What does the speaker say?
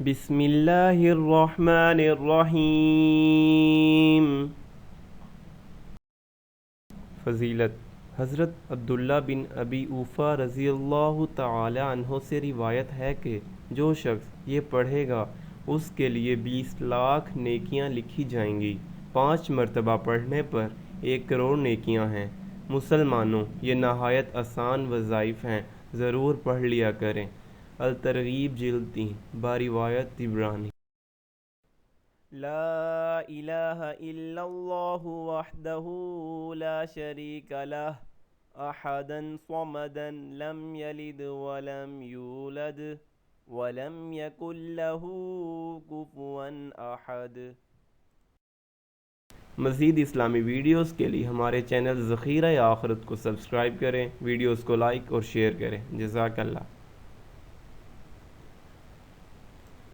بسم اللہ الرحمن الرحیم۔ فضیلت: حضرت عبداللہ بن ابی اوفا رضی اللہ تعالی عنہ سے روایت ہے کہ جو شخص یہ پڑھے گا اس کے لیے 20 لاکھ نیکیاں لکھی جائیں گی۔ 5 مرتبہ پڑھنے پر 1 کروڑ نیکیاں ہیں۔ مسلمانوں، یہ نہایت آسان وظائف ہیں، ضرور پڑھ لیا کریں۔ الترغیب جلد 3، بروایت طبرانی۔ لا الہ الا اللہ وحدہ لا شریک لہ احدا صمدا لم یلد ولم یولد ولم یکن لہ کفوا احد۔ مزید اسلامی ویڈیوز کے لیے ہمارے چینل ذخیرہ آخرت کو سبسکرائب کریں، ویڈیوز کو لائک اور شیئر کریں۔ جزاک اللہ۔